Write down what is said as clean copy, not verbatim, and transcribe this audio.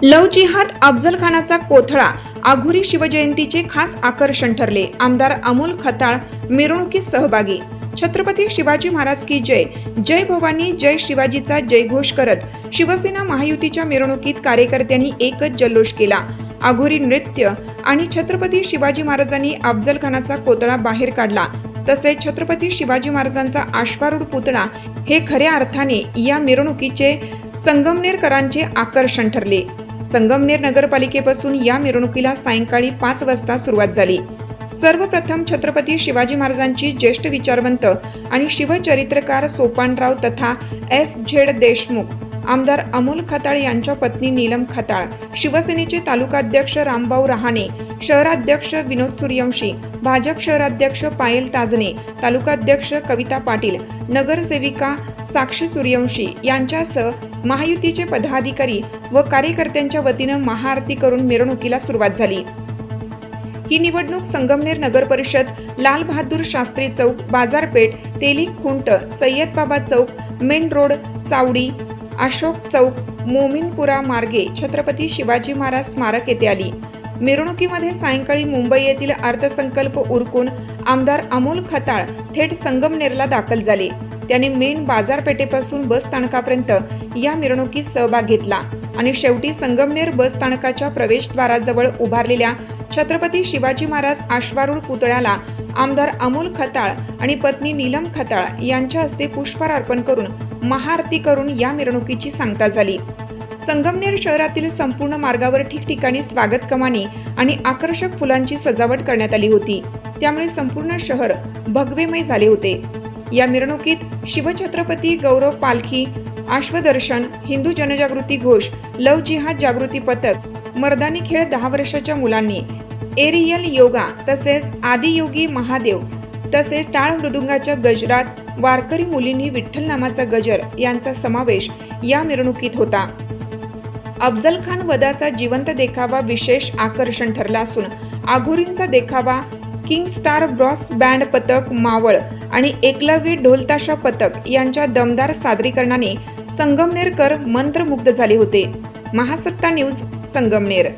लव जिहाद अफजल खानाचा कोथळा आघोरी शिवजयंतीचे खास आकर्षण ठरले। आमदार अमोल खताळ मिरवणुकीत सहभागी। छत्रपती शिवाजी महाराज की जय, जय भवानी, जय शिवाजीचा जयघोष करत शिवसेना महायुतीच्या मिरवणुकीत कार्यकर्त्यांनी एकच जल्लोष केला। आघोरी नृत्य आणि छत्रपती शिवाजी महाराजांनी अफजल खानाचा कोथळा बाहेर काढला। तसेच छत्रपती शिवाजी महाराजांचा अश्वारूढ पुतळा हे खऱ्या अर्थाने या मिरवणुकीचे संगमनेरकरांचे आकर्षण ठरले। संगमनेर नगरपालिकेपासून या मिरवणुकीला सायंकाळी 5 वाजता सुरुवात झाली। सर्वप्रथम छत्रपती शिवाजी महाराजांची ज्येष्ठ विचारवंत आणि शिवचरित्रकार सोपानराव तथा S.Z. देशमुख, आमदार अमोल खताळ यांच्या पत्नी नीलम खताळ, शिवसेनेचे तालुकाध्यक्ष रामभाऊ रहाणे, शहराध्यक्ष विनोद सूर्यवंशी, भाजप शहराध्यक्ष पायल ताजने, तालुकाध्यक्ष कविता पाटील, नगरसेविका साक्षी सूर्यवंशी यांच्यासह महायुतीचे पदाधिकारी व कार्यकर्त्यांच्या वतीनं महाआरती करून मिरवणुकीला सुरुवात झाली। ही निवडणूक संगमनेर नगर परिषद, लाल बहादूर शास्त्री चौक, बाजारपेठ, तेली खुंट, सय्यदबाबा चौक, मेन रोड, चावडी, अशोक चौक, मोमीनपुरा मार्गे छत्रपती शिवाजी महाराज स्मारक येथे आली। मिरवणुकीमध्ये सायंकाळी मुंबई येथील अर्थसंकल्प उरकून आमदार अमोल खताळ थेट संगमनेरला दाखल झाले। त्यांनी मेन बाजारपेठेपासून बस स्थानकापर्यंत या मिरवणुकीत सहभाग घेतला आणि शेवटी संगमनेर बस स्थानकाच्या प्रवेशद्वाराजवळ उभारलेल्या छत्रपती शिवाजी महाराज अश्वारूढ पुतळ्याला आमदार अमोल खताळ आणि पत्नी नीलम खताळ यांच्या हस्ते पुष्पहार अर्पण करून महाआरती करून या मिरवणुकीची सांगता झाली। संगमनेर शहरातील संपूर्ण मार्गावर ठिकठिकाणी स्वागत कमानी आणि आकर्षक फुलांची सजावट करण्यात आली होती, त्यामुळे संपूर्ण शहर भगवेमय झाले होते। या मिरवणुकीत शिवछत्रपती गौरव पालखी, अश्वदर्शन, हिंदू जनजागृती घोष, लव जिहाद जागृती पथक, मर्दानी खेळ 10 वर्षाच्या मुलांनी, एरियल योगा तसेच आदियोगी महादेव तसेच टाळ मृदुंगाच्या गजरात वारकरी मुलींनी विठ्ठल नामाचा गजर यांचा समावेश या मिरवणुकीत होता। अफजल खान वधाचा जिवंत देखावा विशेष आकर्षण ठरला असून आघोरींचा देखावा किंग स्टार ब्रॉस बँड पथक मावळ आणि एकलव्य ढोलताशा पथक यांच्या दमदार सादरीकरणाने संगमनेरकर मंत्रमुग्ध झाले होते। महासत्ता न्यूज, संगमनेर।